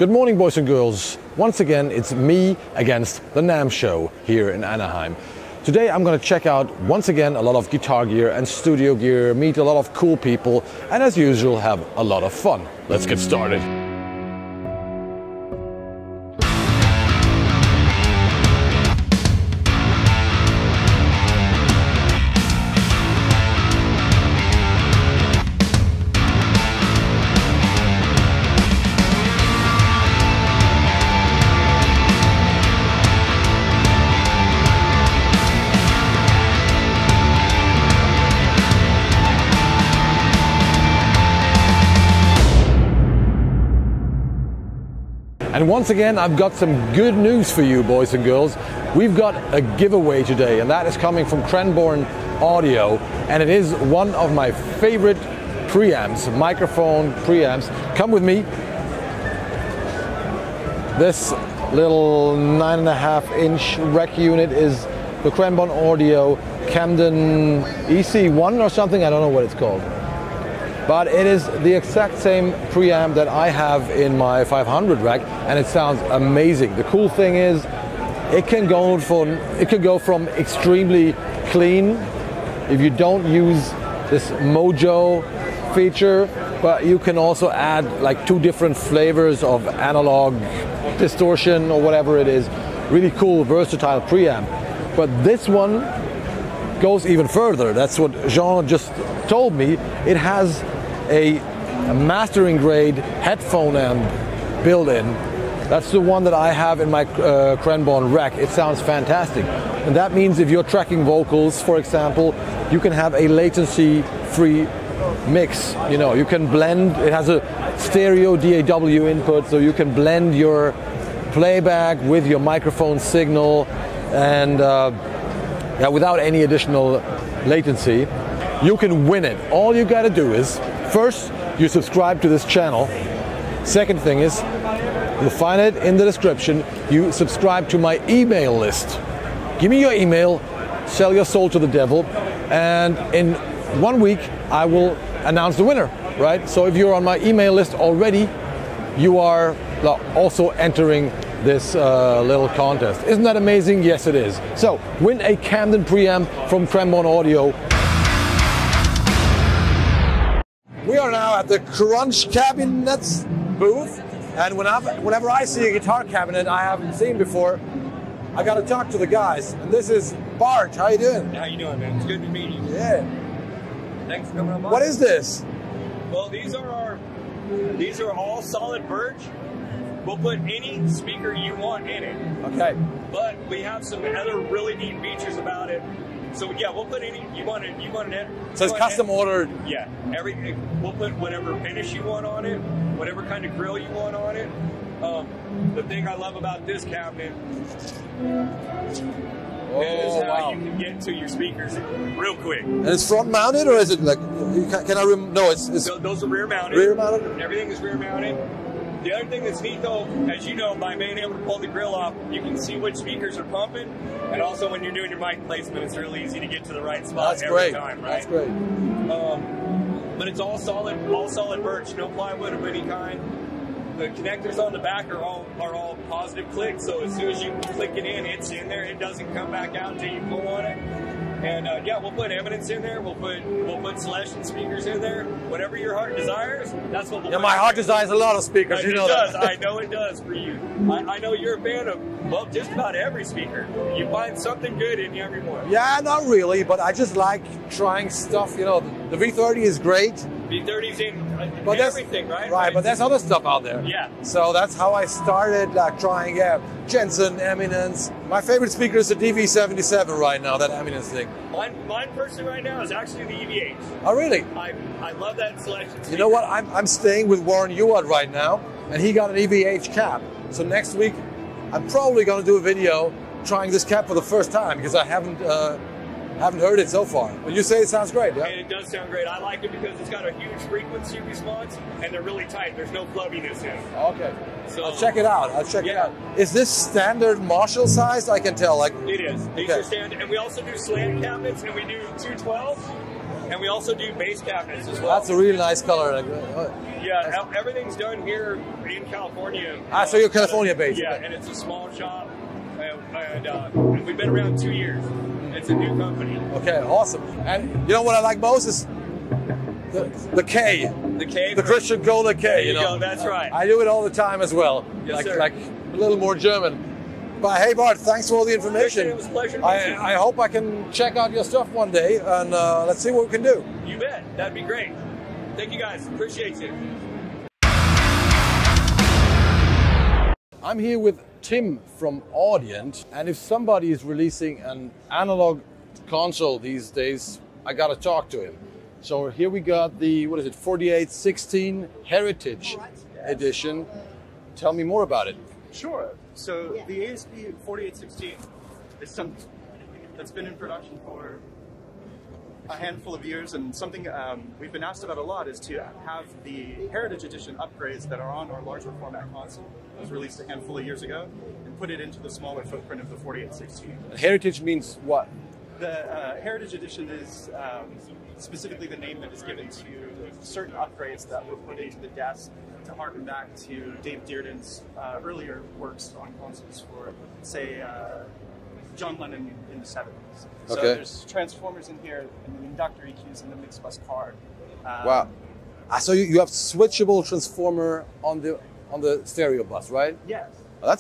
Good morning, boys and girls. Once again, it's me against the NAMM show here in Anaheim. Today I'm going to check out, once again, a lot of guitar gear and studio gear, meet a lot of cool people, and as usual, have a lot of fun. Let's get started. And once again, I've got some good news for you, boys and girls. We've got a giveaway today, and that is coming from CRANBORNE Audio, and it is one of my favorite preamps, microphone preamps. Come with me. This little 9.5-inch rec unit is the CRANBORNE Audio Camden EC1 or something, I don't know what it's called. But it is the exact same preamp that I have in my 500 rack, and it sounds amazing. The cool thing is, it can go from extremely clean if you don't use this Mojo feature, but you can also add like 2 different flavors of analog distortion or whatever it is. Really cool, versatile preamp. But this one goes even further. That's what Jean just told me. It has a mastering grade headphone amp built in. That's the one that I have in my CRANBORNE rack. It sounds fantastic. And that means if you're tracking vocals, for example, you can have a latency-free mix. You know, you can blend. It has a stereo DAW input, so you can blend your playback with your microphone signal, and yeah, without any additional latency. You can win it. All you gotta do is, first, you subscribe to this channel. Second thing is, you'll find it in the description, you subscribe to my email list. Give me your email, sell your soul to the devil, and in 1 week, I will announce the winner, right? So if you're on my email list already, you are also entering this little contest. Isn't that amazing? Yes, it is. So, win a Camden preamp from CRANBORNE Audio. We are now at the Krunch Kabinets booth, and whenever I see a guitar cabinet I haven't seen before, I gotta talk to the guys. And this is Bart. How you doing? How you doing, man? It's good to meet you. Yeah. Thanks for coming on by. What is this? Well, these are all solid birch. We'll put any speaker you want in it. Okay. But we have some other really neat features about it. So yeah, we'll put any you want it. So it's custom ordered. Yeah, everything. We'll put whatever finish you want on it, whatever kind of grill you want on it. The thing I love about this cabinet is how you can get to your speakers real quick. And it's front mounted, or is it like? Can I? No, it's those are rear mounted. Rear mounted. Everything is rear mounted. The other thing that's neat though, as you know, by being able to pull the grill off, you can see which speakers are pumping, and also when you're doing your mic placement, it's really easy to get to the right spot every time, right? That's great. But it's all solid birch, no plywood of any kind. The connectors on the back are all positive click, so as soon as you click it in, it's in there. It doesn't come back out until you pull on it. And yeah, we'll put eminence in there. We'll put selection speakers in there. Whatever your heart desires, that's what we'll put. My heart desires a lot of speakers. You know that. It does. I know it does for you. I know you're a fan of, well, just about every speaker. You find something good in every one. Yeah, not really, but I just like trying stuff. You know, the V30 is great. V30's in but everything, right? Right, but there's other stuff out there. Yeah. So that's how I started trying Jensen, Eminence. My favorite speaker is the DV77 right now, that Eminence thing. Mine personally right now is actually the EVH. Oh, really? I love that selection speaker. You know what? I'm staying with Warren Ewart right now, and he got an EVH cap. So next week, I'm probably going to do a video trying this cap for the first time, because I haven't heard it so far. But you say it sounds great, yeah? And it does sound great. I like it because it's got a huge frequency response, and they're really tight. There's no flubbiness in it. Okay. So I'll check it out. It out. Is this standard Marshall sized? I can tell. Like it is. These are standard, and we also do slant cabinets, and we do 212s. And we also do bass cabinets as well. That's a really nice color. Yeah, everything's done here in California. Ah, so you're California based. Yeah, and it's a small shop, and we've been around 2 years. It's a new company. Okay, awesome. And you know what I like most is the K. The K? The Kristian Kohle K. There you go, that's right. I do it all the time as well. Yes, sir. Like a little more German. But hey, Bart, thanks for all the information. It was a pleasure to meet you. I hope I can check out your stuff one day, and let's see what we can do. You bet. That'd be great. Thank you, guys. Appreciate you. I'm here with Tim from Audient, and if somebody is releasing an analog console these days, I gotta talk to him. So here we got the, what is it, 4816 Heritage Edition. Tell me more about it. Sure. So the AES 4816 is something that's been in production for a handful of years, and something we've been asked about a lot is to have the Heritage Edition upgrades that are on our larger format console, that was released a handful of years ago, and put it into the smaller footprint of the 4816. Heritage means what? The Heritage Edition is specifically the name that is given to certain upgrades that were put into the desk to harken back to Dave Dearden's earlier works on consoles for, say, John Lennon in the 70s. So there's transformers in here, and then inductor EQs, and the mix bus card. Wow. So you have switchable transformer on the stereo bus, right? Yes. Well,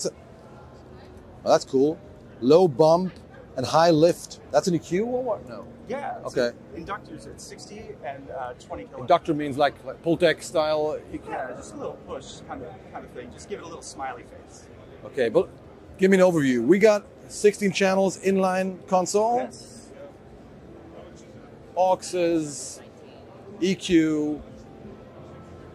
that's cool. Low bump and high lift. That's an EQ or what? No. Yeah. Okay. So inductors at 60 and 20 kilohertz. Inductor means like Pultec style EQ. Yeah, just a little push kind of thing. Just give it a little smiley face. Okay, but give me an overview. We got 16 channels inline console. Yes. Auxes, EQ.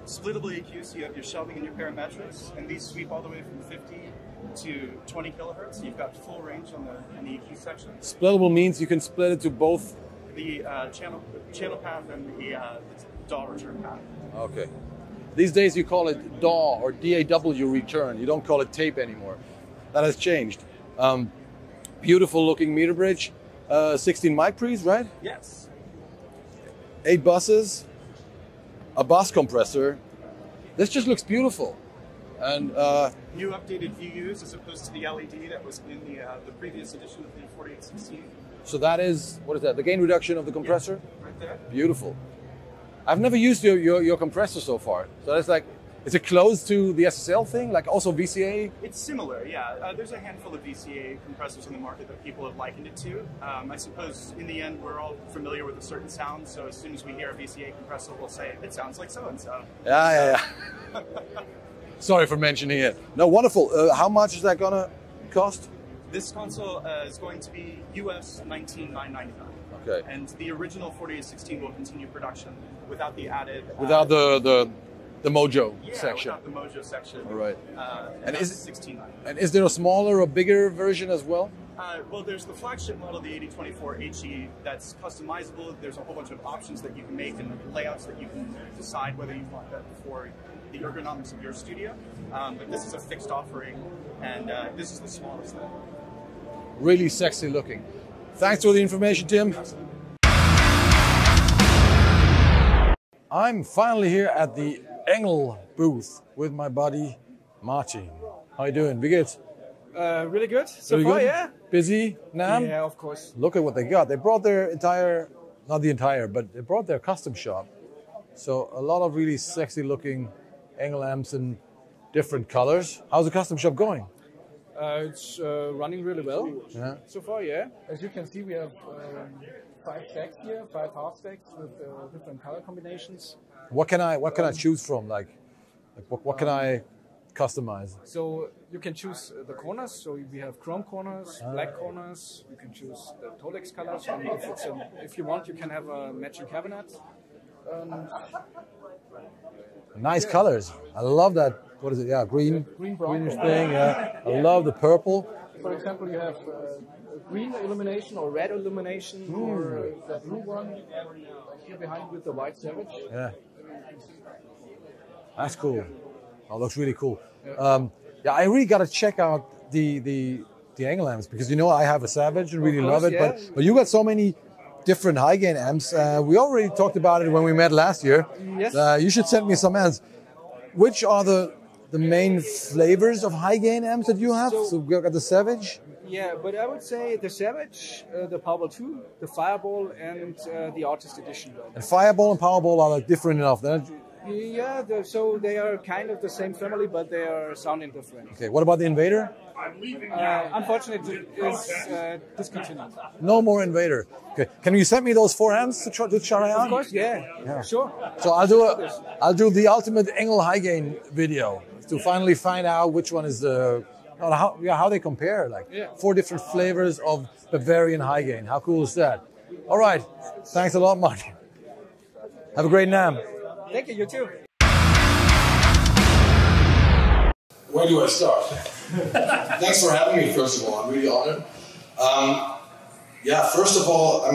Splittable EQ, so you have your shelving and your parametrics, and these sweep all the way from 50 to 20 kilohertz. So you've got full range on the EQ section. Splittable means you can split it to both. The channel path and the DAW return path. Okay. These days you call it DAW or DAW return. You don't call it tape anymore. That has changed. Beautiful looking meter bridge. 16 Micpres, right? Yes. 8 buses. A bus compressor. This just looks beautiful. And new updated VUs as opposed to the LED that was in the previous edition of the 4816. so that is, what is that? The gain reduction of the compressor? Yeah, right there. Beautiful. I've never used your compressor so far. So that's like, is it close to the SSL thing? Like also VCA? It's similar, yeah. There's a handful of VCA compressors in the market that people have likened it to. I suppose in the end, we're all familiar with a certain sound. So as soon as we hear a VCA compressor, we'll say, it sounds like so-and-so. Yeah. Sorry for mentioning it. No, wonderful. How much is that gonna cost? This console is going to be US $19,999. Okay. And the original 4816 will continue production without the added... Without the Mojo section. Without the Mojo section. All right. And is it $16,999? And is there a smaller or bigger version as well? Well, there's the flagship model, the 8024 HE, that's customizable. There's a whole bunch of options that you can make and layouts that you can decide whether you want that for the ergonomics of your studio. But this is a fixed offering, and this is the smallest thing. Really sexy looking. Thanks for the information, Tim. I'm finally here at the Engl booth with my buddy Martin. How you doing? Wie geht's? Really good so Really far, good? yeah. Busy, NAMM? Yeah, of course. Look at what they got. They brought their entire, not the entire, but they brought their custom shop. So a lot of really sexy looking Engl Amps in different colors. How's the custom shop going? It's running really well so far, yeah. As you can see, we have 5 stacks here, 5 half stacks with different color combinations. What can I choose from? Like what can I customize? So you can choose the corners. So we have chrome corners, black corners. You can choose the Tolex colors. And if you want, you can have a matching cabinet. Nice colors. I love that. What is it? Yeah, green, greenish thing. Yeah, I love the purple. For example, you have green illumination or red illumination, or the blue one here behind with the white Savage. Yeah, that's cool. Oh, looks really cool. Yeah, I really got to check out the Engl Amps because I have a Savage and really love it. Yeah. But you got so many different high gain amps. We already talked about it when we met last year. Yes. You should send me some amps. Which are the main flavors of high gain amps that you have? So we've got the Savage. Yeah, but I would say the Savage, the Powerwolf 2, the Fireball, and the Artist Edition. And Fireball and Powerball are like different enough. Yeah, so they are kind of the same family, but they are sounding different. Okay, what about the Invader? Unfortunately, it is discontinued. No more Invader. Okay, can you send me those 4 amps to try on? Of course, yeah, sure. So I'll do the ultimate Engl high gain video to finally find out which one is the how they compare. Like 4 different flavors of Bavarian high gain. How cool is that? All right, thanks a lot, Martin. Have a great NAMM. Thank you, you too. Where do I start? Thanks for having me, first of all. I'm really honored. Yeah, first of all, I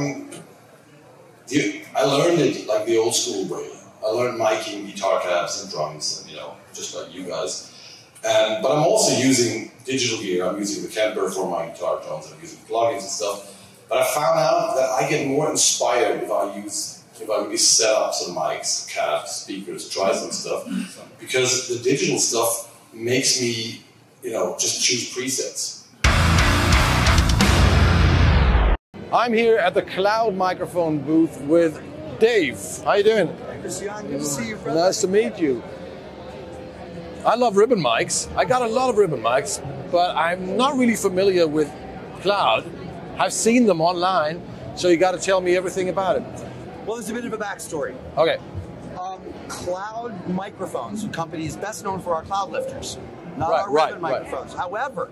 learned it like the old school way. I learned miking, guitar cabs, and drums, and, just like you guys. But I'm also using digital gear. I'm using the Kemper for my guitar drums. I'm using plugins and stuff. But I found out that I get more inspired if I really set up some mics, cabs, speakers, try some stuff, because the digital stuff makes me, just choose presets. I'm here at the Cloud microphone booth with Dave. How you doing? Kristian, good to see you, brother. Nice to meet you. I love ribbon mics. I got a lot of ribbon mics, but I'm not really familiar with Cloud. I've seen them online, so you got to tell me everything about it. Well, there's a bit of a backstory. Okay. Cloud microphones, the company is best known for our cloud lifters, not our ribbon microphones. However,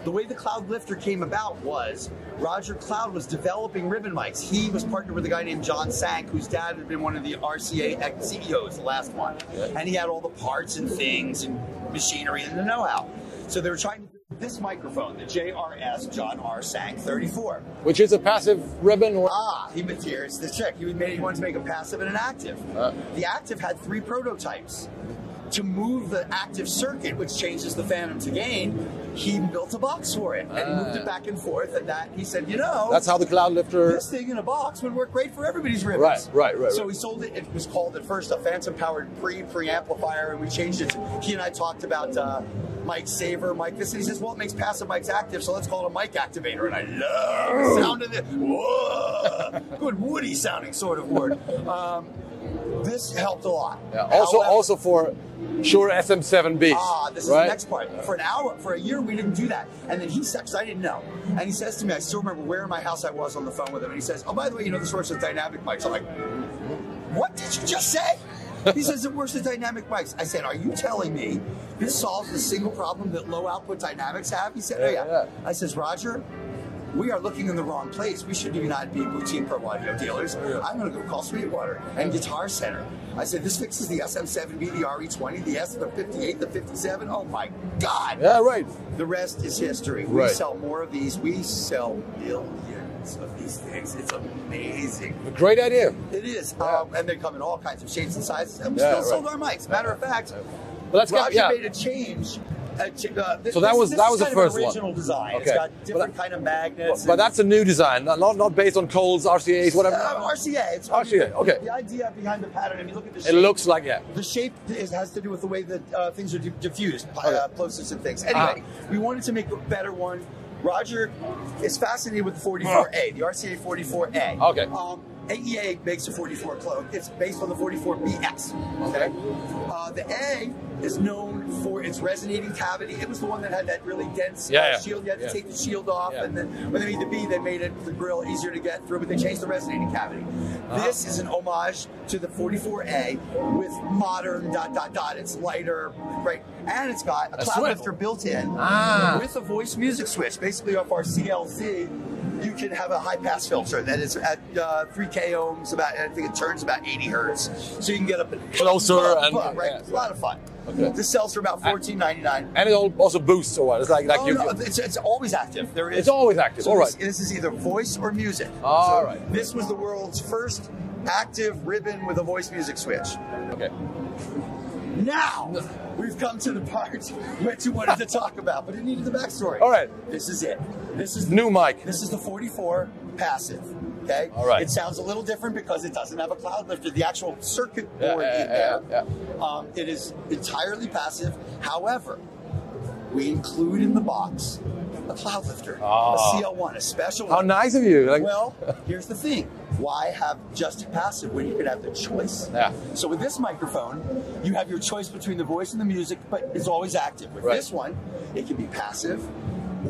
the way the Cloud lifter came about was Roger Cloud was developing ribbon mics. He was partnered with a guy named John Sank, whose dad had been one of the RCA CEOs, the last one. And he had all the parts and things and machinery and the know-how. So they were trying to do this microphone, the JRS John R. Sank 34. Which is a passive ribbon? Or Here's the trick. He wanted to make a passive and an active. The active had 3 prototypes. To move the active circuit, which changes the phantom to gain, he built a box for it. And he moved it back and forth, and he said, that's how the Cloud lifter... This thing in a box would work great for everybody's ribbons. Right. So he sold it. It was called at first a phantom-powered preamplifier, and we changed it to... He and I talked about mic saver, mic this, and he says, well, it makes passive mics active, so let's call it a mic activator. And I love the sound of it. Whoa! Good woody sounding sort of word. This helped a lot. Yeah. Also for Shure SM7Bs. This is the next part. For a year, we didn't do that. And then he said, because I didn't know. And he says to me, I still remember where in my house I was on the phone with him. And he says, oh, by the way, this works with dynamic mics. I'm like, what did you just say? He says it works with dynamic mics. I said, are you telling me this solves the single problem that low output dynamics have? He said, oh, yeah. I says, Roger, we are looking in the wrong place. We should not be boutique pro audio dealers. I'm going to go call Sweetwater and Guitar Center. I said, this fixes the SM7B, the RE20, the S, the 58, the 57. Oh, my God. Yeah, right. The rest is history. We sell more of these. We sell millions of these things. It's amazing. A great idea. It is. And they come in all kinds of shapes and sizes. And we still sold our mics. Matter of fact, Roger made a change. So that was the first one. Original design. Okay. It's got different kind of magnets. But that's a new design, not based on Cole's RCAs, whatever. RCA. It's RCA. Okay. The idea behind the pattern. If you look at the shape, it looks like the shape has to do with the way that things are diffused, plosives and things. Anyway, we wanted to make a better one. Roger is fascinated with the 44A, the RCA 44A. Okay. AEA makes a 44 clone. It's based on the 44BS. Okay. The A is known for its resonating cavity. It was the one that had that really dense shield. You had to take the shield off, and then when they made the B, they made the grill easier to get through, but they changed the resonating cavity. This is an homage to the 44A with modern ... It's lighter, right? And it's got a cloud lifter built in with a voice music switch. Basically, off our CLC, you can have a high-pass filter that is at 3K ohms. I think it turns about 80 hertz, so you can get up closer and it's a lot of fun. Okay. This sells for about $14.99. And it also boosts or what? It's like it's always active. It's always active. So this is either voice or music. All right. This was the world's first active ribbon with a voice music switch. Okay. Now we've come to the part which you wanted to talk about, but it needed the backstory. All right. This is it. This is new mic. This is the 44 passive. Okay? All right. It sounds a little different because it doesn't have a cloud lifter. The actual circuit board in there, it is entirely passive. However, we include in the box a cloud lifter, a CL1, a special one. How nice of you. Like, well, here's the thing. Why have just passive when you could have the choice? Yeah. So with this microphone, you have your choice between the voice and the music, but it's always active. With this one, it can be passive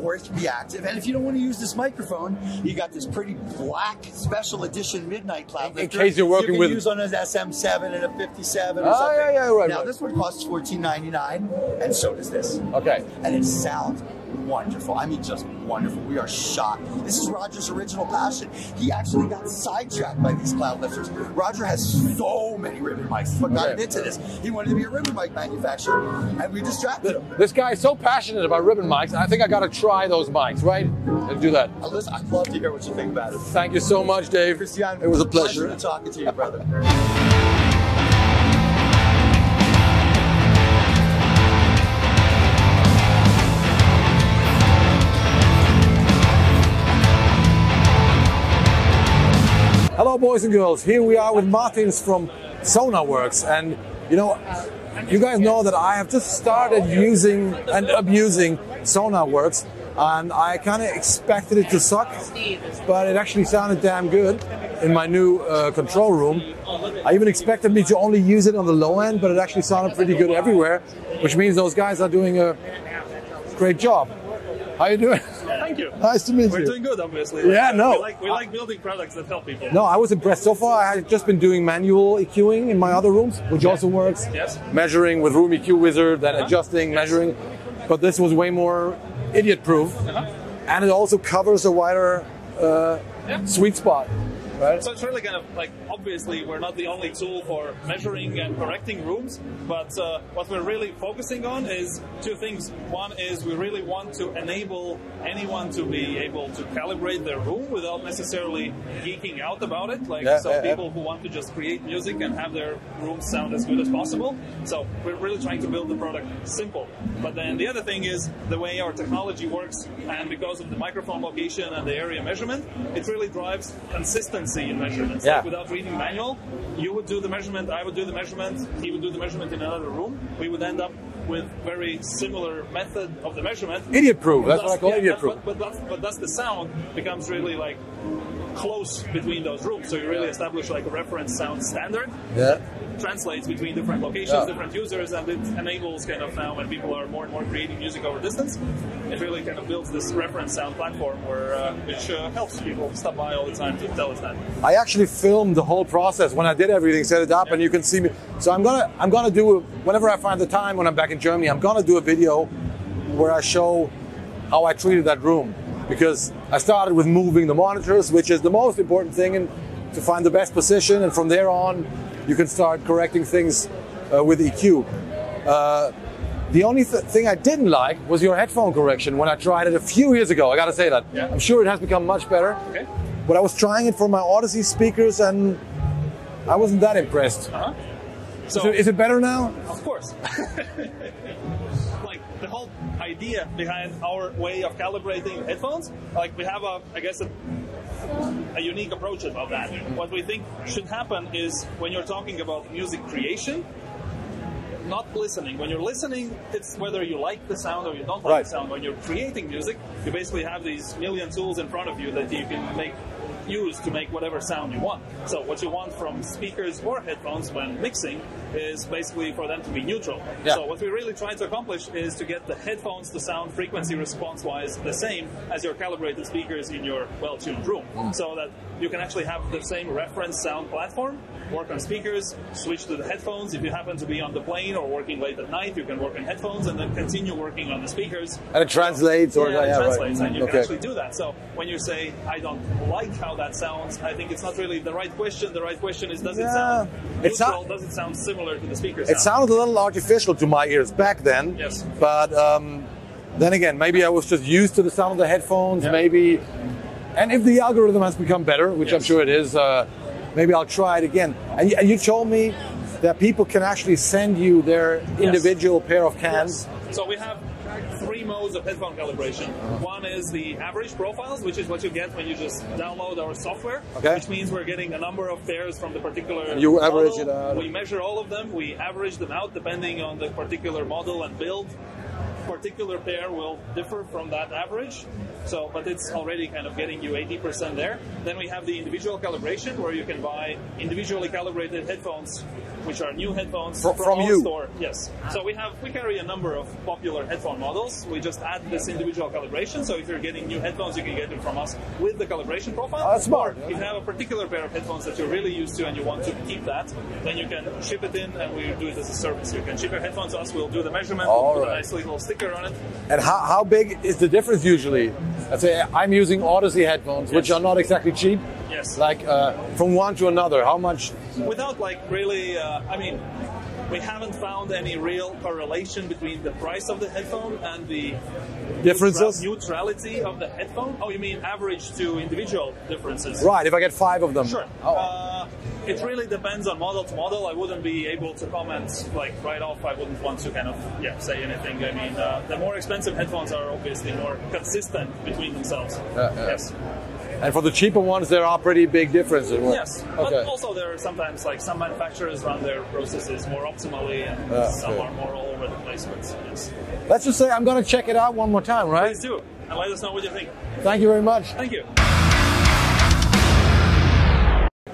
or it can be active. And if you don't want to use this microphone, you got this pretty black special edition midnight cloud lifter. In case you're working with... You can use on an SM7 and a 57 or something. Right. Now, this one costs $14.99, and so does this. Okay. And it sounds wonderful. I mean, just wonderful. We are shocked. This is Roger's original passion. He actually got sidetracked by these cloud lifters. Roger has so many ribbon mics. What got him into this? He wanted to be a ribbon mic manufacturer, and we distracted him. This guy is so passionate about ribbon mics. I think I got to try those mics, right? And do that. Listen, I'd love to hear what you think about it. Thank you so much, Dave. Kristian, it was a pleasure. Talking to you, brother. Hello, boys and girls. Here we are with Martins from Sonarworks, and you know, you guys know that I have just started using and abusing Sonarworks, and I kind of expected it to suck, but it actually sounded damn good in my new control room. I even expected me to only use it on the low end, but it actually sounded pretty good everywhere, which means those guys are doing a great job. How you doing? Thank you. Nice to meet you. We're doing good, obviously. Yeah, no. We like building products that help people. No, I was impressed. So far, I had just been doing manual EQing in my other rooms, which also works. Yes. Measuring with Room EQ Wizard, then adjusting, measuring. But this was way more idiot-proof. And it also covers a wider sweet spot. Right. So it's really kind of like, obviously, we're not the only tool for measuring and correcting rooms, but what we're really focusing on is two things. One is we really want to enable anyone to be able to calibrate their room without necessarily geeking out about it. Like people who want to just create music and have their rooms sound as good as possible. So we're really trying to build the product simple. But then the other thing is the way our technology works, and because of the microphone location and the area measurement, it really drives consistency in measurements. Like without reading manual, you would do the measurement, I would do the measurement, he would do the measurement in another room. We would end up with very similar method of the measurement. Idiot-proof, that's what I call idiot-proof. But thus the sound becomes really like close between those rooms. So you really establish like a reference sound standard. Yeah. Translates between different locations, different users, and it enables kind of now when people are more and more creating music over distance, it really kind of builds this reference sound platform where which helps people stop by all the time to tell us that. I actually filmed the whole process when I did everything, set it up, and you can see me. So I'm gonna do whenever I find the time when I'm back in Germany, I'm gonna do a video where I show how I treated that room, because I started with moving the monitors, which is the most important thing, and to find the best position, and from there on you can start correcting things with EQ. The only thing I didn't like was your headphone correction when I tried it a few years ago. I gotta say that. Yeah. I'm sure it has become much better. Okay. But I was trying it for my Audeze speakers and I wasn't that impressed. So is it better now? Of course. Like the whole idea behind our way of calibrating headphones, like we have a unique approach about that. What we think should happen is when you're talking about music creation, not listening. When you're listening, it's whether you like the sound or you don't like the sound. When you're creating music, you basically have these million tools in front of you that you can use to make whatever sound you want. So what you want from speakers or headphones when mixing is basically for them to be neutral. Yeah. So what we really try to accomplish is to get the headphones to sound frequency response-wise the same as your calibrated speakers in your well-tuned room. So that you can actually have the same reference sound platform, work on speakers, switch to the headphones. If you happen to be on the plane or working late at night, you can work on headphones and then continue working on the speakers. And it translates? It translates, and you can actually do that. So when you say, I don't like how that sounds, I think it's not really the right question. The right question is, does it sound neutral? Does it sound similar to the speaker sound? It sounded a little artificial to my ears back then. Yes. But then again, maybe I was just used to the sound of the headphones, maybe. And if the algorithm has become better, which I'm sure it is, maybe I'll try it again. And you told me that people can actually send you their individual pair of cans. So we have three modes of headphone calibration. One is the average profiles, which is what you get when you just download our software, which means we're getting a number of pairs from the particular and you average model. it out. We measure all of them, we average them out depending on the particular model and build. Particular pair will differ from that average, so but it's already kind of getting you 80% there. Then we have the individual calibration, where you can buy individually calibrated headphones, which are new headphones from our you. store. Yes. So we carry a number of popular headphone models. We just add this individual calibration. So if you're getting new headphones, you can get them from us with the calibration profile. That's smart. Or if you have a particular pair of headphones that you're really used to and you want to keep that, then you can ship it in, and we do it as a service. You can ship your headphones to us. We'll do the measurement. We'll put a nice little sticker on it. And how big is the difference usually? Let's say I'm using Audeze headphones, which are not exactly cheap. Yes. Like from one to another, how much? Without like really, I mean, we haven't found any real correlation between the price of the headphone and the differences? Neutrality of the headphone. Oh, you mean average to individual differences? Right, if I get 5 of them. Sure. It really depends on model to model. I wouldn't be able to comment like right off. I wouldn't want to kind of say anything. I mean, the more expensive headphones are obviously more consistent between themselves. Yes. And for the cheaper ones, there are pretty big differences. Yes, but also there are sometimes like some manufacturers run their processes more optimally, and some are more all over the place. But yes. Let's just say I'm going to check it out one more time, right? Please do, and let us know what you think. Thank you very much. Thank you.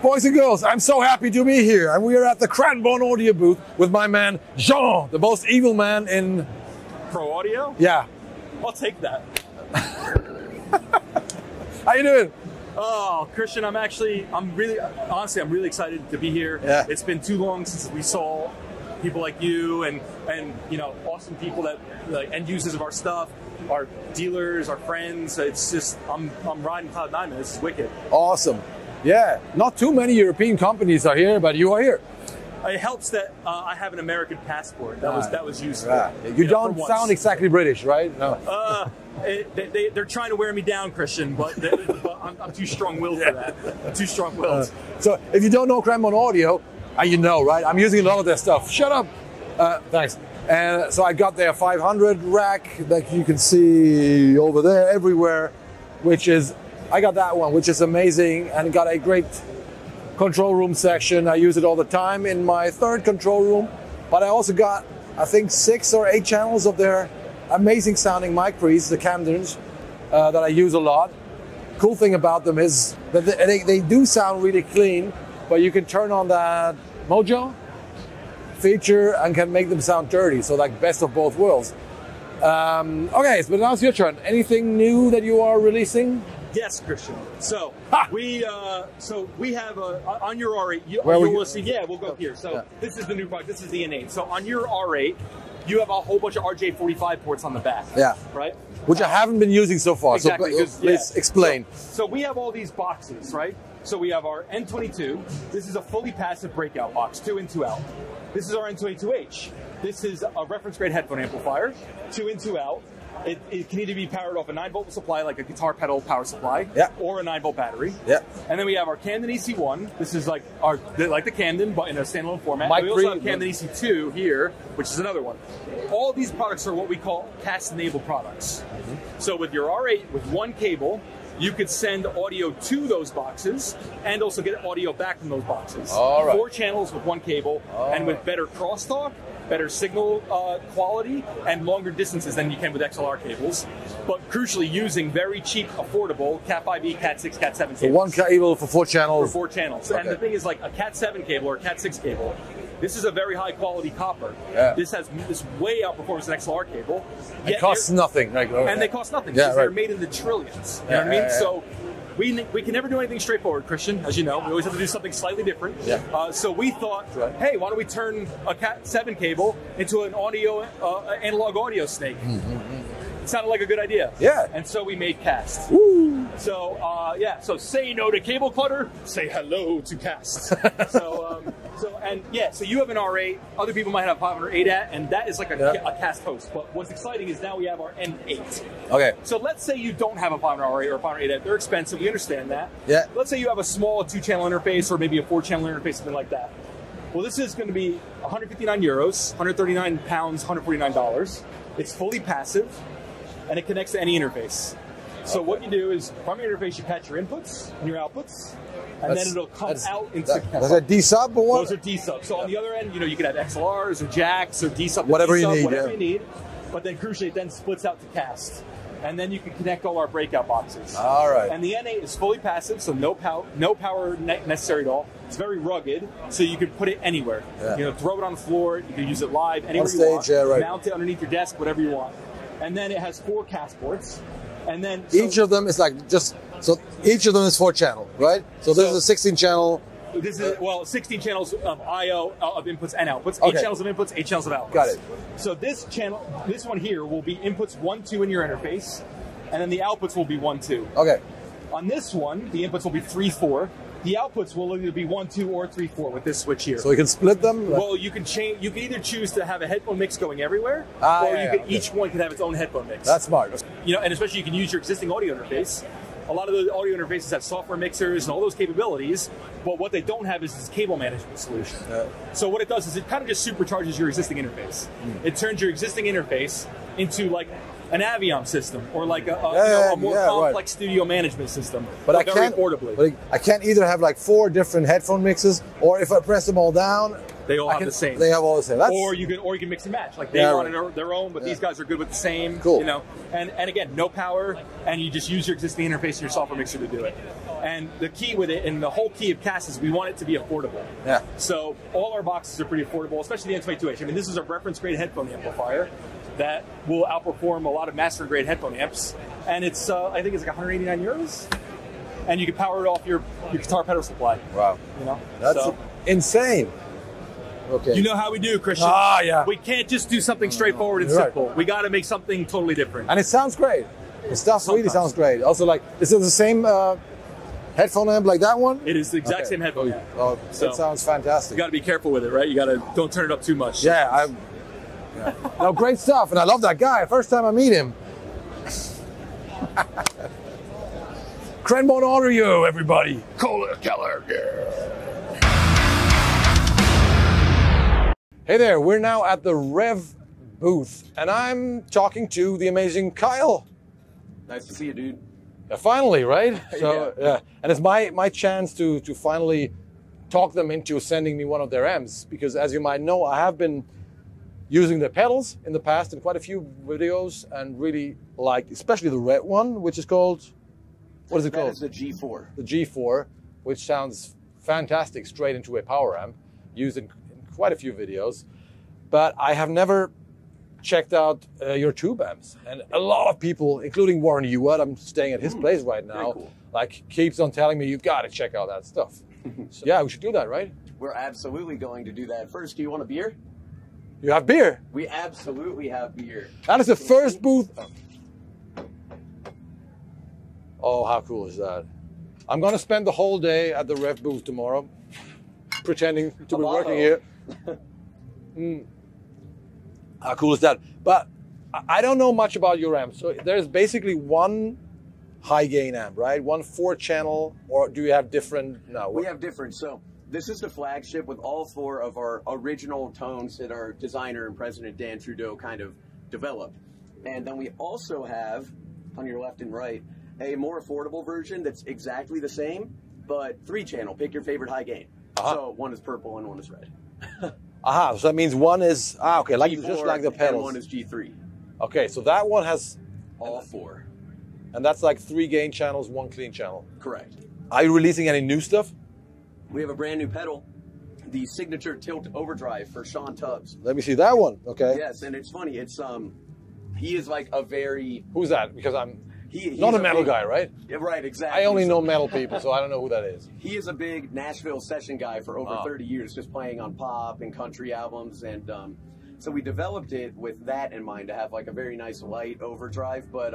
Boys and girls, I'm so happy to be here, and we are at the CRANBORNE audio booth with my man Jean, the most evil man in Pro Audio. Yeah, I'll take that. How you doing? Oh, Kristian, I'm really excited to be here. Yeah. It's been too long since we saw people like you and you know, awesome people that like end users of our stuff, our dealers, our friends. It's just I'm riding cloud nine, man. This is wicked. Awesome. Yeah, not too many European companies are here, but you are here. It helps that I have an American passport. That was useful. Yeah. You don't sound exactly British, right? No. They're trying to wear me down, Kristian, but I'm too strong-willed for that. I'm too strong-willed. So if you don't know CRANBORNE Audio, you know, right? I'm using a lot of their stuff. Shut up. Thanks. And so I got their 500 rack that you can see over there everywhere, which is, I got that one, which is amazing, and got a great control room section. I use it all the time in my third control room, but I also got, I think, 6 or 8 channels of their amazing sounding Micpres, the Camdens, that I use a lot. Cool thing about them is that they do sound really clean, but you can turn on that Mojo feature and can make them sound dirty, so like best of both worlds. Okay, but now it's your turn. Anything new that you are releasing? Yes, Kristian. So we have on your R8. We'll see. Yeah, we'll go here. So this is the new product. This is the N8. So on your R8, you have a whole bunch of RJ45 ports on the back. Yeah. Right. Which I haven't been using so far. Exactly. So please explain. So we have all these boxes, right? So we have our N22. This is a fully passive breakout box, 2 in, 2 out. This is our N22H. This is a reference grade headphone amplifier, 2 in, 2 out. It can either be powered off a 9-volt supply, like a guitar pedal power supply, or a 9-volt battery. Yeah. And then we have our Camden EC1. This is like the Camden, but in a standalone format. We also have Camden EC2 here, which is another one. All of these products are what we call cast-enabled products. So with your R8, with one cable, you could send audio to those boxes and also get audio back from those boxes. All right. 4 channels with one cable, and with better crosstalk, better signal quality, and longer distances than you can with XLR cables. But crucially, using very cheap, affordable Cat5e, Cat6, Cat7 cables. So one cable for 4 channels? For 4 channels. Okay. And the thing is, like a Cat7 cable or a Cat6 cable, this is a very high quality copper. Yeah. This way outperforms an XLR cable. It costs nothing. And they cost nothing. Yeah, they're made in the trillions. You know what I mean? So we can never do anything straightforward, Kristian, as you know. We always have to do something slightly different. Yeah. So we thought, hey, why don't we turn a Cat7 cable into an analog audio snake? It sounded like a good idea. Yeah. And so we made Cast. Woo. So, so say no to cable clutter, say hello to Cast. So you have an R8, other people might have a 508 AT, and that is like a Cast host. But what's exciting is now we have our N8. Okay. So let's say you don't have a 500 R8 or a 508 AT. They're expensive, we understand that. Yeah. Let's say you have a small 2-channel interface or maybe a 4-channel interface, something like that. Well, this is going to be 159 euros, 139 pounds, $149. It's fully passive, and it connects to any interface. So what you do is, from your interface, you patch your inputs and your outputs, and then it'll come out into... That's a D-sub or what? Those are D-subs. So on the other end, you could have XLRs or jacks or D-sub. Whatever you need, whatever you need. But then crucially, it then splits out to cast. And then you can connect all our breakout boxes. All right. And the N8 is fully passive, so no power necessary at all. It's very rugged, so you can put it anywhere. Yeah. Throw it on the floor. You can use it live anywhere on stage, you want. yeah, right. Mount it underneath your desk, whatever you want. And then it has 4 cast ports. And then each of them is each of them is 4-channel, right? So this is a 16-channel. This is 16 channels of I/O of inputs and outputs. 8 channels of inputs, 8 channels of outputs. Got it. So this one here will be inputs 1, 2 in your interface, and then the outputs will be 1, 2. Okay. On this one, the inputs will be 3, 4. The outputs will either be 1, 2, or 3, 4 with this switch here. So you can split them. Well, you can change. You can either choose to have a headphone mix going everywhere, each one can have its own headphone mix. That's smart. And especially you can use your existing audio interface. A lot of those audio interfaces have software mixers and all those capabilities, but what they don't have is this cable management solution. So what it does is it kind of just supercharges your existing interface. It turns your existing interface into like an Aviom system or like a more complex studio management system, but very affordably. But I can't either have like 4 different headphone mixes, or if I press them all down, they all have the same. They have all the same. Or you can mix and match. Like they wanted their own, but these guys are good with the same. Cool. And again, no power, and you just use your existing interface and your software mixer to do it. And the key with it, and the whole key of CAST is we want it to be affordable. Yeah. So all our boxes are pretty affordable, especially the N22H. I mean, this is a reference grade headphone amplifier that will outperform a lot of master grade headphone amps. And it's, I think it's like 189 euros. And you can power it off your guitar pedal supply. Wow. That's insane. Okay. You know how we do, Kristian. Ah, yeah. We can't just do something straightforward and simple. We got to make something totally different. And it sounds great. The stuff really sounds great. Also, like, is it the same headphone amp like that one? It is the exact same headphone amp. Oh, that sounds fantastic. You got to be careful with it, right? You got to don't turn it up too much. Yeah, no, great stuff, and I love that guy. First time I meet him. CRANBORNE Audio, everybody. Kohle Keller. Hey there, we're now at the REVV booth, and I'm talking to the amazing Kyle. Nice to see you, dude. Finally, right? So, yeah. And it's my chance to finally talk them into sending me one of their amps, because as you might know, I have been using their pedals in the past in quite a few videos, and really like, especially the red one, which is called, what is it called? That is the G4. The G4, which sounds fantastic straight into a power amp, used in quite a few videos. But I have never checked out your tube amps, and a lot of people, including Warren Ewart, I'm staying at his place right now, cool. like keeps on telling me, you've got to check out that stuff. So, yeah, we should do that, right? We're absolutely going to do that. First, do you want a beer? You have beer? We absolutely have beer. That is the first booth. Oh, how cool is that? I'm going to spend the whole day at the REVV booth tomorrow, pretending to be working here. How cool is that? But I don't know much about your amp. So there's basically one high gain amp, right? One 4-channel, or do you have different? No. We have different. So this is the flagship with all 4 of our original tones that our designer and president Dan Trudeau kind of developed. And then we also have, on your left and right, a more affordable version that's exactly the same, but 3-channel. Pick your favorite high gain. So one is purple and one is red. So that means one is, okay, like G4, just like the pedals. And one is G3. Okay, so that one has all 4. And that's like 3 gain channels, 1 clean channel. Correct. Are you releasing any new stuff? We have a brand new pedal, the signature tilt overdrive for Sean Tubbs. Let me see that one. Okay. Yes, and it's funny. It's he is like a very. Who's that? Because he's not a metal guy, right? Yeah, right, exactly. I only know metal people, so I don't know who that is. He is a big Nashville session guy for over 30 years, just playing on pop and country albums, and so we developed it with that in mind to have like a very nice light overdrive, but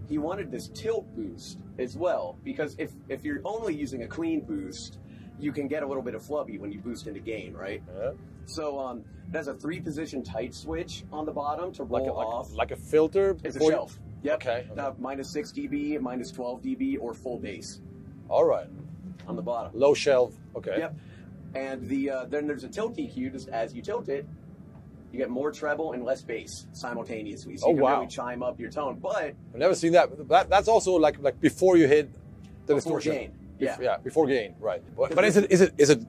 he wanted this tilt boost as well, because if you're only using a clean boost, you can get a little bit of flubby when you boost into gain, right? Yeah. So it has a 3-position tight switch on the bottom to roll off. Like a filter? It's a shelf. Yep. Okay. Now, -6 dB, -12 dB, or full bass. All right. On the bottom. Low shelf. Okay. Yep. And then there's a tilt EQ. Just as you tilt it, you get more treble and less bass simultaneously. So Oh, you can wow. really chime up your tone. But I've never seen that. That's also like before you hit the before distortion. gain. Yeah. Yeah, before gain, right. But is it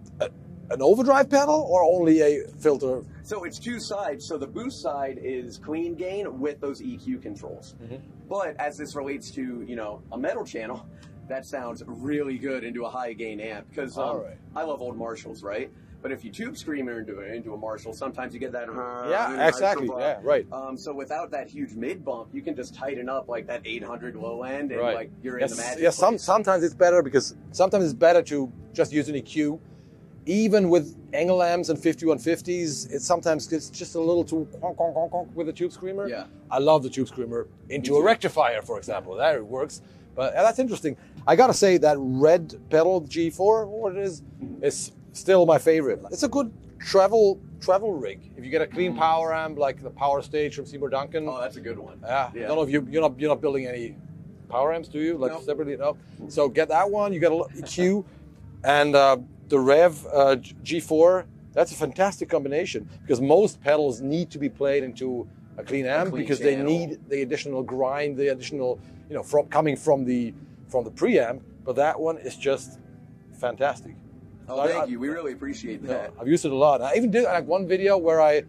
an overdrive pedal or only a filter? So it's two sides. So the boost side is clean gain with those EQ controls. But as this relates to, you know, a metal channel, that sounds really good into a high gain amp. Because I love old Marshalls, right? But if you tube screamer into a Marshall, sometimes you get that. Yeah, exactly. Yeah, right. So without that huge mid bump, you can just tighten up like that 800 low end, and Right. like you're in the magic. Yeah, place. sometimes it's better because sometimes it's better to just use an EQ. Even with Engl Amps and 5150s, it's just a little too honk, honk, honk, honk with the tube screamer. Yeah. I love the tube screamer into a rectifier, for example. That it works. But that's interesting. I gotta say that red pedal G4, what it is still my favorite. It's a good travel rig. If you get a clean power amp like the Power Stage from Seymour Duncan. Oh, that's a good one. Yeah. I don't know if you're not building any power amps, do you? Like No. separately? No. So get that one. You get a EQ, and the Rev G4. That's a fantastic combination because most pedals need to be played into a clean amp because they need the additional grind, the additional, you know, coming from the preamp. But that one is just fantastic. Oh, So thank you. We really appreciate that. I've used it a lot. I even did like one video where I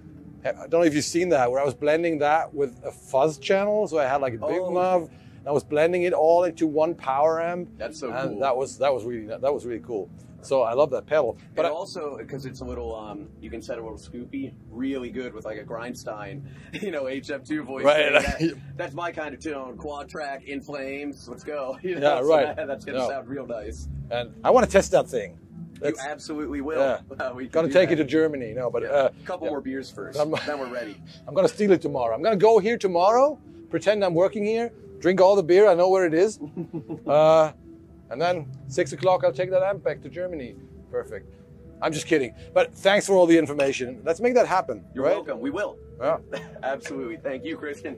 don't know if you've seen that, where I was blending that with a fuzz channel. So I had like a big knob. And I was blending it all into one power amp. That's so and cool. That was really cool. So I love that pedal. But also, because it's a little, you can set a little scoopy, really good with like a Grindstein, you know, HF2 voice. Right. That's my kind of tone. Quad track, In Flames, let's go. You know, Yeah, so right. that's going to sound real nice. And I want to test that thing. You absolutely will. Yeah. Gonna take it to Germany. No, but a couple more beers first. Then we're ready. I'm gonna steal it tomorrow. I'm gonna go here tomorrow, pretend I'm working here, drink all the beer. I know where it is, and then 6 o'clock I'll take that amp back to Germany. Perfect. I'm just kidding. But thanks for all the information. Let's make that happen. You're welcome. We will. Yeah. Absolutely. Thank you, Kristian.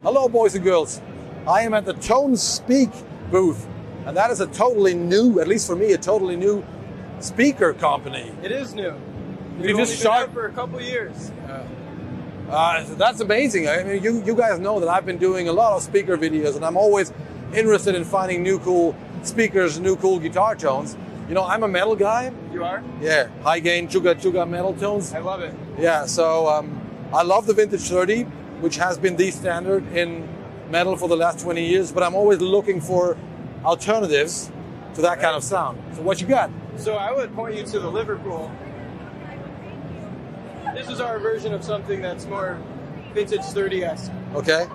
Hello, boys and girls. I am at the Tonespeak booth. And that is a totally new, at least for me, a totally new speaker company. It is new. You We've just only been start out for a couple of years. So that's amazing. I mean, you guys know that I've been doing a lot of speaker videos, and I'm always interested in finding new cool speakers, new cool guitar tones. You know, I'm a metal guy. You are? Yeah, high gain, chuga metal tones. I love it. Yeah, so I love the Vintage 30, which has been the standard in metal for the last 20 years, but I'm always looking for alternatives to that kind of sound. So what you got? So I would point you to the Liverpool. This is our version of something that's more Vintage 30-esque. Okay.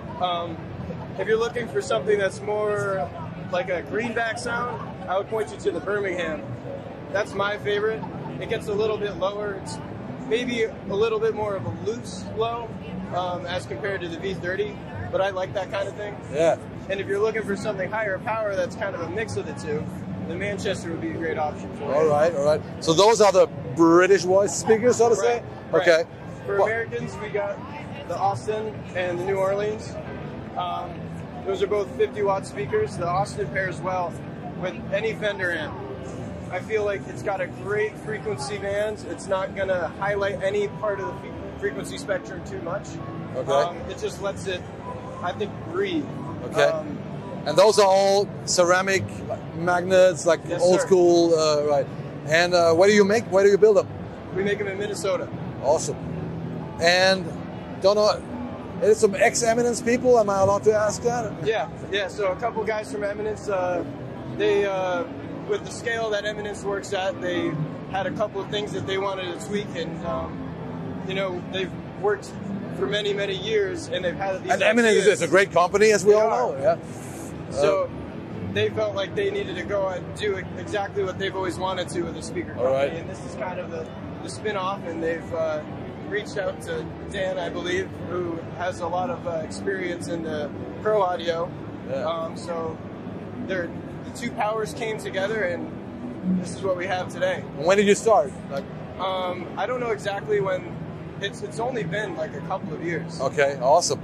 If you're looking for something that's more like a greenback sound, I would point you to the Birmingham. That's my favorite. It gets a little bit lower. It's maybe a little bit more of a loose low as compared to the V30, but I like that kind of thing. Yeah. And if you're looking for something higher power that's kind of a mix of the two, the Manchester would be a great option for you. All right. So those are the British voice speakers, so to say? Right. Okay. For Americans, we got the Austin and the New Orleans. Those are both 50-watt speakers. The Austin pairs well with any Fender amp. I feel like it's got a great frequency band. It's not going to highlight any part of the frequency spectrum too much. Okay. It just lets it, I think, breathe. Okay. And those are all ceramic magnets, like Yes, old sir. school, right? And where do you build them? We make them in Minnesota. Awesome. And don't know, there's some ex-Eminence people. Am I allowed to ask that? Yeah. So a couple guys from Eminence, they with the scale that Eminence works at, they had a couple of things that they wanted to tweak, and you know, they've worked for many years, and they've had these. And Eminence is a great company, as we all know. Yeah. So they felt like they needed to go and do exactly what they've always wanted to with a speaker company, right. and this is kind of the spin-off, and they've reached out to Dan, I believe, who has a lot of experience in the pro audio. Yeah. So the two powers came together, and this is what we have today. When did you start? Like, I don't know exactly when. It's only been like a couple of years. okay, awesome.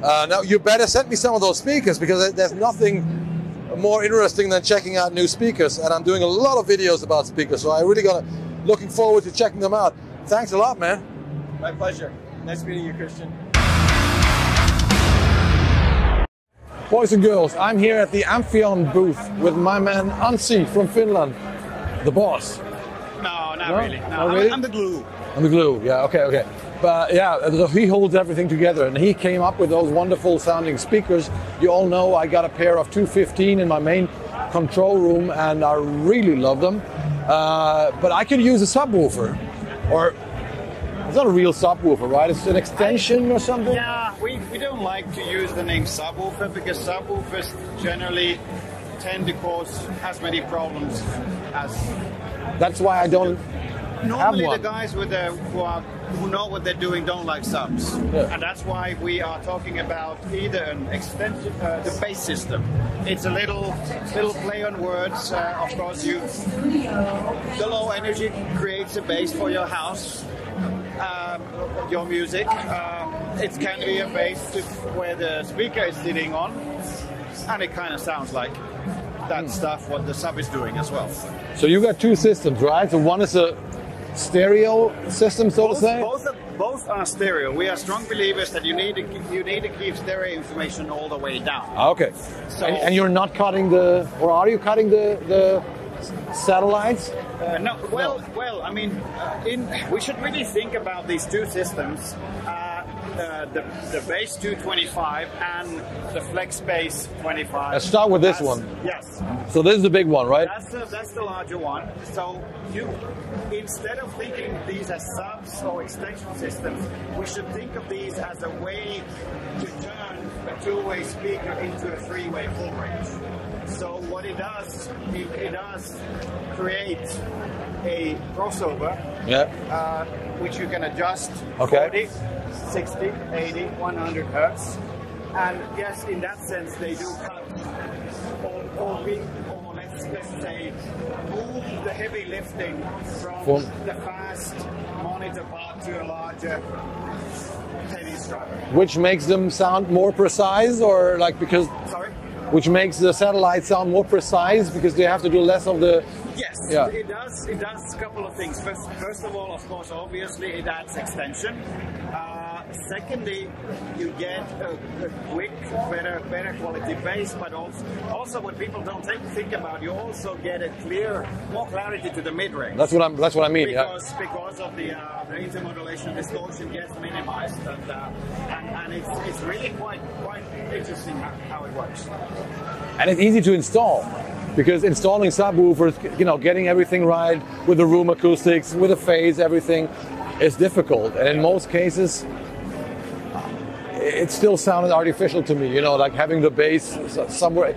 Now you better send me some of those speakers, because there's nothing more interesting than checking out new speakers, and I'm doing a lot of videos about speakers, so I really gotta looking forward to checking them out. Thanks a lot, man. My pleasure. Nice meeting you, Kristian. Boys and girls, I'm here at the Amphion booth with my man Anssi from Finland, the boss. No, not really. No, Not really? I'm the glue. I'm the glue, yeah, okay. But yeah, so he holds everything together, and he came up with those wonderful sounding speakers. You all know I got a pair of 215 in my main control room, and I really love them. But I could use a subwoofer, or it's not a real subwoofer, right? It's an extension or something? Yeah, we don't like to use the name subwoofer because subwoofers generally tend to cause as many problems as... That's why I don't Normally have one. the guys with who know what they're doing don't like subs. Yeah. And that's why we are talking about either an extension, the bass system. It's a little play on words. Of course, the low energy creates a bass for your house, your music. It can be a bass where the speaker is sitting on, and it kind of sounds like that stuff what the sub is doing as well. So you got two systems, right? So one is a stereo system, so to say? Both are stereo. We are strong believers that you need to keep stereo information all the way down. Okay. So, and you're not cutting or are you cutting the satellites? No. Well. I mean, we should really think about these two systems. The bass 225 and the flex bass 25. Let's start with this one. Yes. So this is the big one, right? That's the larger one. So instead of thinking these as subs or extension systems, we should think of these as a way to turn a two-way speaker into a three-way full range. So what it does, it does create a crossover, which you can adjust 40, 60, 80, 100 hertz. And yes, in that sense, they do cut or let's say move the heavy lifting from the fast monitor part to a larger heavy strap. Which makes them sound more precise, or like because... Sorry? Which makes the satellite sound more precise because they have to do less of the... Yes, it does. It does a couple of things. First of all, of course, obviously, it adds extension. Secondly, you get a quick, better quality bass, but also what people don't think about, you also get more clarity to the mid-range. That's what I mean. Because of the intermodulation distortion gets minimized, and it's really quite interesting how it works. And it's easy to install. Because installing subwoofers, getting everything right with the room acoustics, with the phase, everything is difficult. And in most cases, it still sounded artificial to me, like having the bass somewhere.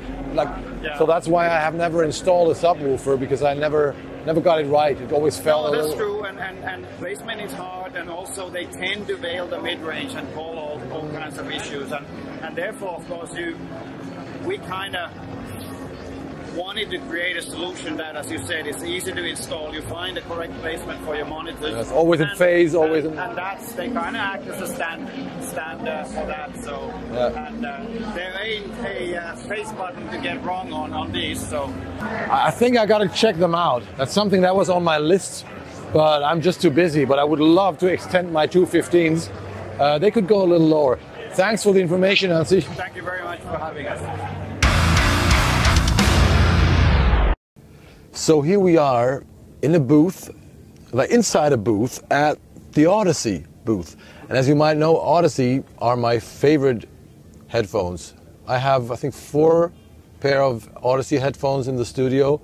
So that's why I have never installed a subwoofer, because I never got it right. It always fell a little. That's true, and basement is hard, and also they tend to veil the mid-range and call all kinds of issues. And therefore, of course, we kind of wanted to create a solution that, as you said, is easy to install. You find the correct placement for your monitors. Yes, always in phase, always in... And they kind of act as a stand for that. So, and there ain't a face button to get wrong on these. So, I think I got to check them out. That's something that was on my list, but I'm just too busy. But I would love to extend my 215s. They could go a little lower. Thanks for the information, Anssi. Thank you very much for having us. So here we are in a booth, like inside a booth at the Audeze booth. And as you might know, Audeze are my favorite headphones. I have, I think, 4 pair of Audeze headphones in the studio.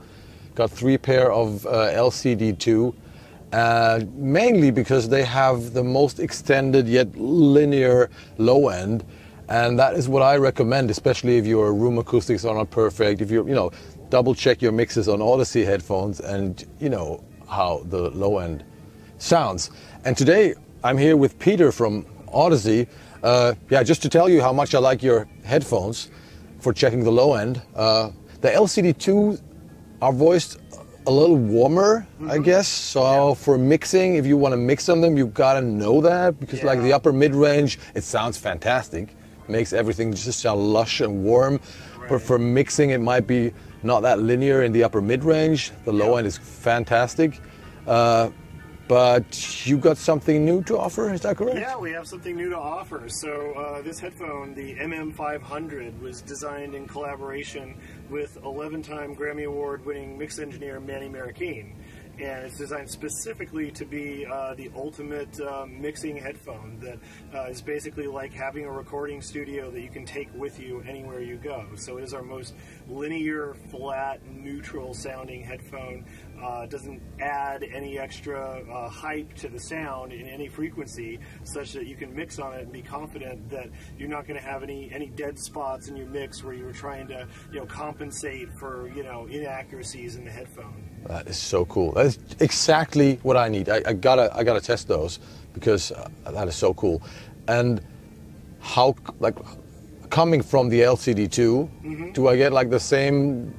Got 3 pair of LCD2. Mainly because they have the most extended yet linear low end. And that is what I recommend, especially if your room acoustics are not perfect, if you're, double check your mixes on Audeze headphones and you know how the low end sounds. And today I'm here with Peter from Audeze. Just to tell you how much I like your headphones for checking the low end. The LCD2 are voiced a little warmer, I guess. So for mixing, if you want to mix on them, you've got to know that, because like the upper mid-range, it sounds fantastic. Makes everything just sound lush and warm. Right. But for mixing, it might be not that linear in the upper mid-range. The low end is fantastic. But you got something new to offer, is that correct? Yeah, we have something new to offer. So this headphone, the MM500, was designed in collaboration with 11-time Grammy Award-winning mix engineer Manny Marroquin. And it's designed specifically to be the ultimate mixing headphone that is basically like having a recording studio that you can take with you anywhere you go. So it is our most linear, flat, neutral sounding headphone. It doesn't add any extra hype to the sound in any frequency, such that you can mix on it and be confident that you're not going to have any dead spots in your mix where you were trying to compensate for inaccuracies in the headphone. That is so cool. That is exactly what I need. I gotta test those because that is so cool. And how, like, coming from the LCD2, do I get like the same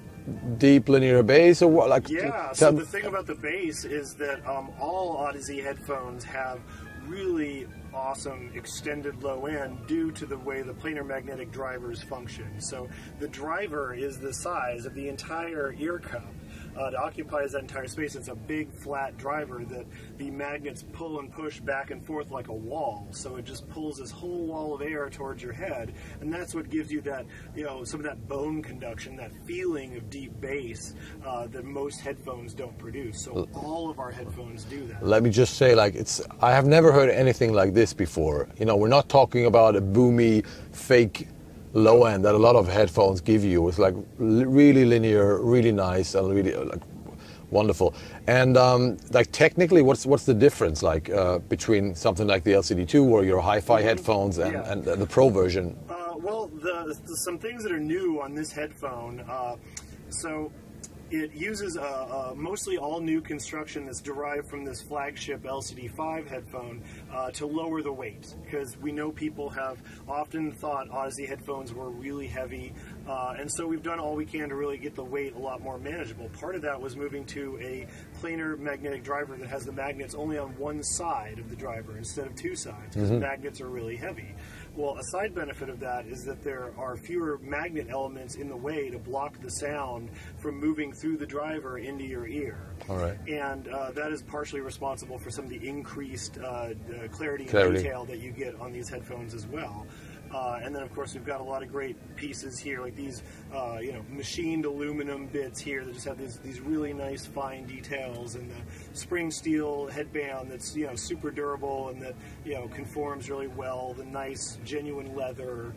deep linear bass or what? Like, yeah. So the thing about the bass is that all Audeze headphones have really awesome extended low end due to the way the planar magnetic drivers function. So the driver is the size of the entire ear cup. It occupies that entire space. It's a big flat driver that the magnets pull and push back and forth like a wall. So it just pulls this whole wall of air towards your head, and that's what gives you that, some of that bone conduction, that feeling of deep bass that most headphones don't produce. So all of our headphones do that. Let me just say, like, I have never heard anything like this before. We're not talking about a boomy, fake low end that a lot of headphones give you. It's like really linear, really nice, and really wonderful. And like technically, what's the difference like between something like the LCD2 or your hi-fi headphones and the Pro version? Well, some things that are new on this headphone. So it uses mostly all new construction that's derived from this flagship LCD5 headphone to lower the weight, because we know people have often thought Audeze headphones were really heavy, and so we've done all we can to really get the weight a lot more manageable. Part of that was moving to a planar magnetic driver that has the magnets only on one side of the driver instead of two sides, because magnets are really heavy. Well, a side benefit of that is that there are fewer magnet elements in the way to block the sound from moving through the driver into your ear. All right. And that is partially responsible for some of the increased clarity and detail that you get on these headphones as well. And then, of course, we've got a lot of great pieces here, like these, machined aluminum bits here that just have these really nice fine details, and the spring steel headband that's, super durable and that, conforms really well, the nice, genuine leather.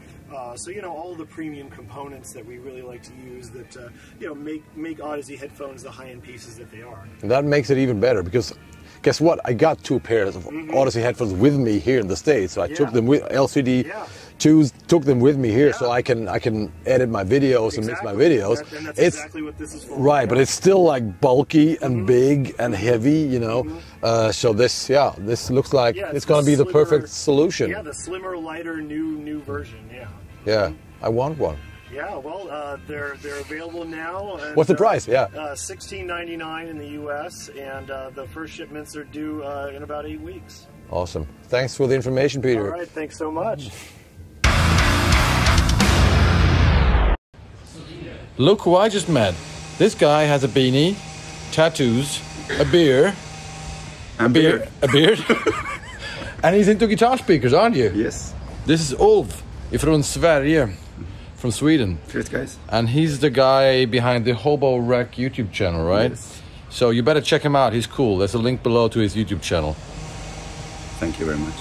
So, all the premium components that we really like to use that, make Audeze headphones the high-end pieces that they are. And that makes it even better because guess what? I got 2 pairs of Audeze headphones with me here in the States. So I took them with LCD2s, took them with me here so I can edit my videos and mix my videos. And that's exactly what this is for. Right, but it's still like bulky and big and heavy, so this looks like it's going to be the perfect solution. Yeah, the slimmer, lighter, new version, Yeah, I want one. Yeah, well, they're available now. And, what's the price? $16.99 in the U.S., and the first shipments are due in about 8 weeks. Awesome. Thanks for the information, Peter. All right, thanks so much. Look who I just met. This guy has a beanie, tattoos, a beard, and he's into guitar speakers, aren't you? Yes. This is Ulf from Sverige, from Sweden. Cheers, guys. And he's the guy behind the HOBOREC YouTube channel, right? Yes. So you better check him out. He's cool. There's a link below to his YouTube channel. Thank you very much.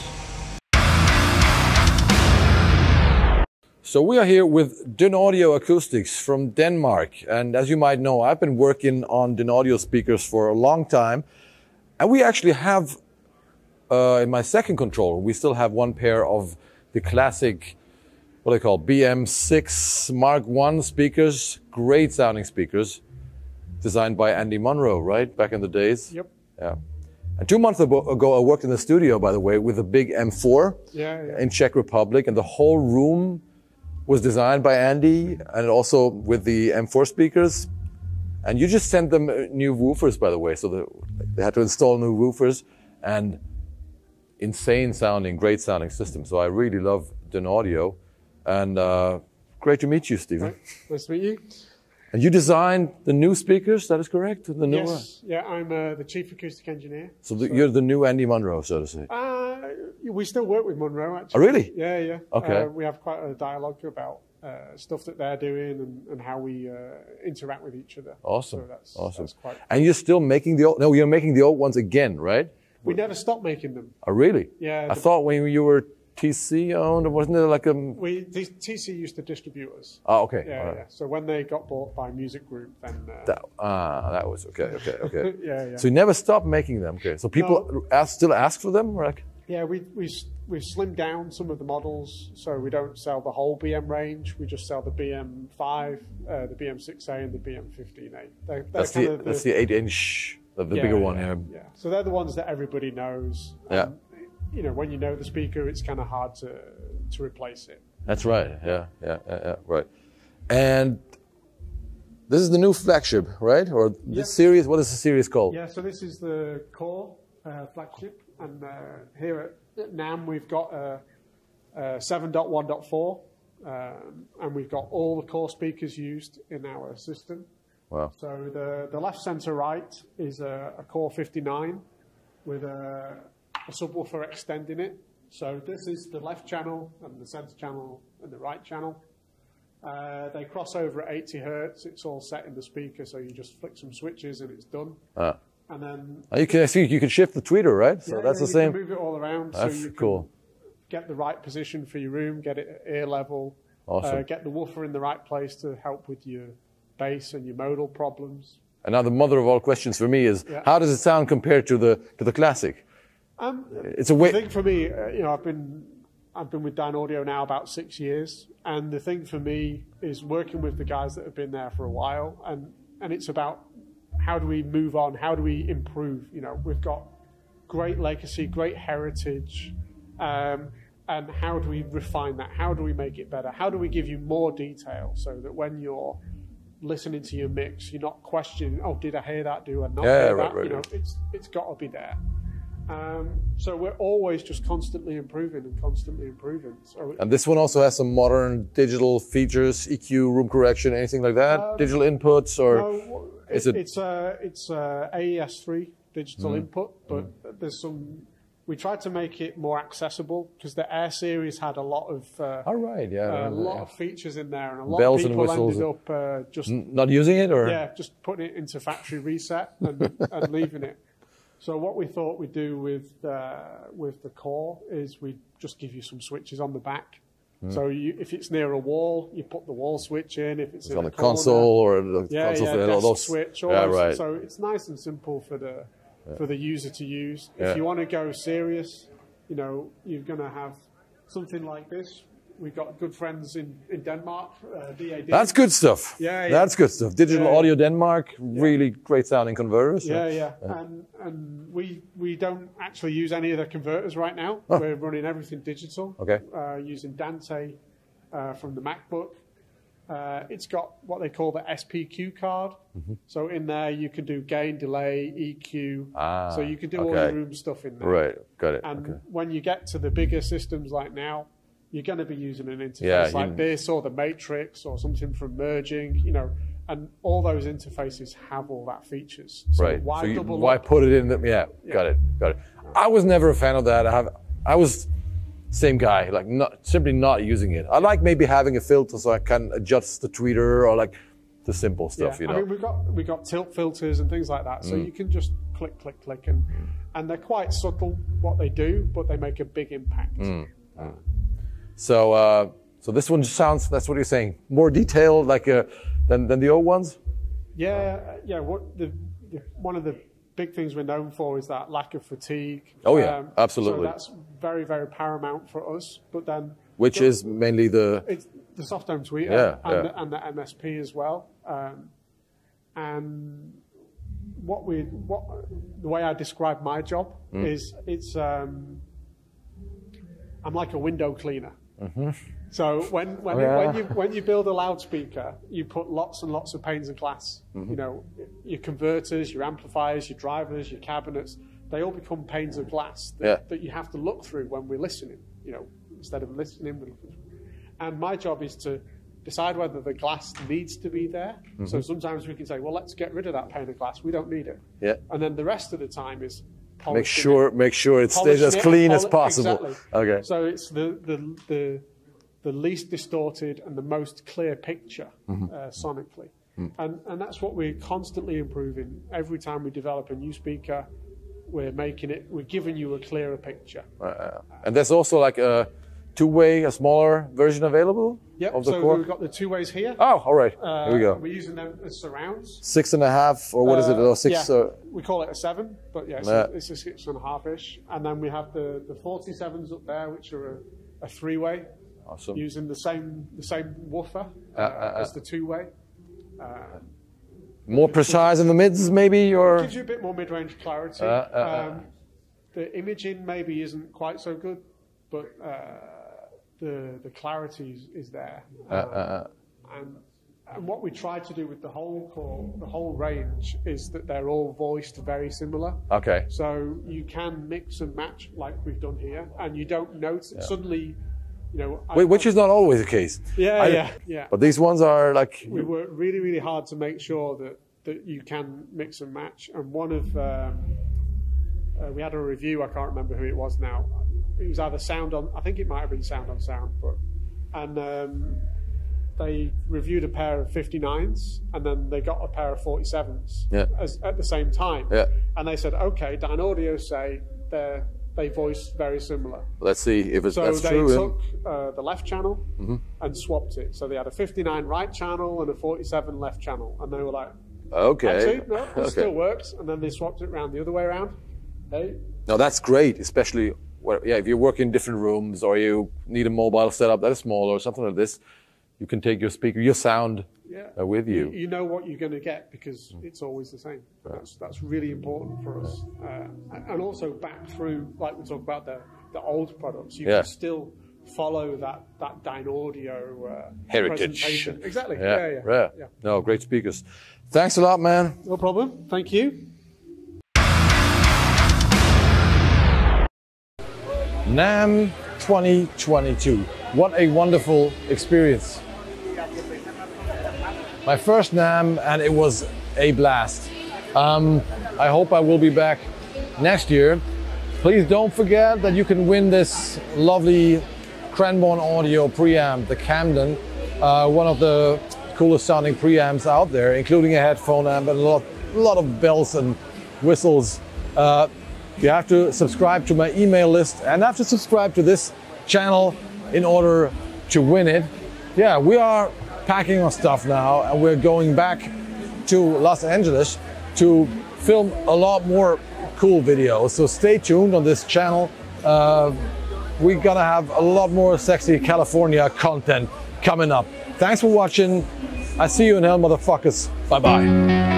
So we are here with Dynaudio Acoustics from Denmark. And as you might know, I've been working on Dynaudio speakers for a long time. And we actually have, in my second controller, we still have 1 pair of the classic, what they call BM6 Mark I speakers. Great sounding speakers. Designed by Andy Munro, right? Back in the days. Yep. Yeah. And 2 months ago, I worked in the studio, by the way, with a big M4 in Czech Republic. And the whole room was designed by Andy, and also with the M4 speakers. And you just sent them new woofers, by the way. So they had to install new woofers, and insane sounding, great sounding system. So I really love Dynaudio. And great to meet you, Stephen. Nice to meet you. And you designed the new speakers, that is correct? The new Yes, yeah, I'm the chief acoustic engineer. So you're the new Andy Munro, so to say? We still work with Munro, actually. Oh, really? Yeah, yeah. Okay. We have quite a dialogue about stuff that they're doing and how we interact with each other. Awesome. So that's, awesome. That's quite... And you're still making the old... No, you're making the old ones again, right? We never stopped making them. Oh, really? Yeah. I thought when you were TC owned, wasn't there like a... TC used to distribute us. Oh, okay. Yeah, right. yeah. So when they got bought by Music Group, then... That was okay. Yeah, yeah. So you never stopped making them, okay. So people still ask for them? Or like... Yeah, we've slimmed down some of the models, so we don't sell the whole BM range. We just sell the BM5, the BM6A, and the BM15A. That's the 8-inch, the bigger one here. Yeah. So they're the ones that everybody knows. Yeah. You know, when you know the speaker, it's kind of hard to replace it. That's right. Yeah, right. And this is the new flagship, right? Or this series? What is the series called? Yeah. So this is the core flagship, and here at NAMM we've got 7.1.4, and we've got all the core speakers used in our system. Wow. So the left, center, right is a core 59 with a subwoofer extending it. So this is the left channel and the center channel and the right channel. They cross over at 80 hertz. It's all set in the speaker, so you just flick some switches and it's done. And then you can shift the tweeter, right? So that's the same. You can move it all around. That's so you can cool. Get the right position for your room. Get it at ear level. Awesome. Get the woofer in the right place to help with your bass and your modal problems. And now the mother of all questions for me is, how does it sound compared to the classic? It's a way. I think for me, you know, I've been with Dynaudio now about 6 years, and the thing for me is working with the guys that have been there for a while, and it's about how do we move on, how do we improve. You know, we've got great legacy, great heritage, and how do we refine that? How do we make it better? How do we give you more detail so that when you're listening to your mix, you're not questioning, oh, did I hear that? Do I not hear that? You know, it's got to be there. So we're always just constantly improving and constantly improving. So and this one also has some modern digital features, EQ, room correction, anything like that? Digital inputs, or no, is it? It's AES3 digital input, but there's some. We tried to make it more accessible because the Air series had a lot of a lot of features in there, and a lot bells of people and whistles ended up just not using it, or just putting it into factory reset and leaving it. So what we thought we'd do with the core is we just give you some switches on the back. So if it's near a wall, you put the wall switch in. If it's in on the the console or the console, desk those switch. right. So it's nice and simple for the user to use. If you want to go serious, you know, you're going to have something like this. We've got good friends in Denmark, DAD. That's good stuff. Yeah. That's good stuff. Digital Audio Denmark, really great sounding converters. Yeah. And we don't actually use any of the converters right now. We're running everything digital. Okay. Using Dante from the MacBook. It's got what they call the SPQ card. So in there you can do gain, delay, EQ. So you can do all the room stuff in there. Right, got it. And when you get to the bigger systems like now, you're going to be using an interface like this or the Matrix or something from merging, you know, and all those interfaces have all that features. So right. Why why put it in them? Yeah, got it. I was never a fan of that. I was same guy, like simply not using it. I like maybe having a filter so I can adjust the tweeter or like the simple stuff, you know. I mean, we got tilt filters and things like that, so you can just click, and they're quite subtle what they do, but they make a big impact. So this one just sounds, that's what you're saying, more detailed like than the old ones? Yeah. One of the big things we're known for is that lack of fatigue. Oh yeah, absolutely. So that's very, very paramount for us. But then, which is mainly it's the soft dome tweeter and the MSP as well. And the way I describe my job is it's I'm like a window cleaner. So when you build a loudspeaker, you put lots and lots of panes of glass. You know, your converters, your amplifiers, your drivers, your cabinets, they all become panes of glass that you have to look through when we're listening. You know, instead of listening, we're looking through. And my job is to decide whether the glass needs to be there. So sometimes we can say, well, let's get rid of that pane of glass. We don't need it. Yeah. And then the rest of the time is make sure it stays as clean as possible. Exactly. Okay. So it's the least distorted and the most clear picture sonically. And that's what we're constantly improving. Every time we develop a new speaker, we're giving you a clearer picture. And there's also like a two-way, a smaller version available? Yep, of the so core? we've got the two ways here. Oh, all right. Here we go. We're using them as surrounds. 6.5, or what is it? Or 6? Yeah, we call it a 7, but yeah, it's a 6.5-ish. And then we have the 47s up there, which are a three-way. Awesome. Using the same woofer as the two-way. More precise in the mids, maybe, or it gives you a bit more mid-range clarity. The imaging maybe isn't quite so good, but the clarity is there. And what we try to do with the whole range is that they're all voiced very similar. Okay. So you can mix and match like we've done here, and you don't notice suddenly. You know, which is not always the case. Yeah. But these ones are like... We work really, really hard to make sure that you can mix and match. And one of... we had a review, I can't remember who it was now. It was either Sound On... I think it might have been Sound On Sound. And they reviewed a pair of 59s, and then they got a pair of 47s at the same time. Yeah. And they said, okay, Dynaudio say they voice very similar. Let's see if that's true. So they took the left channel and swapped it. So they had a 59 right channel and a 47 left channel. And they were like, okay. Actually, no, it still works. And then they swapped it around the other way around. No, that's great, especially if you work in different rooms or you need a mobile setup that is small or something like this, you can take your speaker, your sound with you. You know what you're going to get because it's always the same. That's really important for us. And also back through, like we talk about the old products, you can still follow that Dynaudio heritage. Exactly. Yeah. No, great speakers. Thanks a lot, man. No problem. Thank you. NAMM 2022. What a wonderful experience. My first NAMM, and it was a blast. I hope I will be back next year. Please don't forget that you can win this lovely CRANBORNE audio preamp, the Camden, one of the coolest sounding preamps out there, including a headphone amp and a lot of bells and whistles. You have to subscribe to my email list and have to subscribe to this channel in order to win it. Yeah, we are packing our stuff now and we're going back to Los Angeles to film a lot more cool videos. So stay tuned on this channel. We're gonna have a lot more sexy California content coming up. Thanks for watching. I see you in hell, motherfuckers. Bye-bye.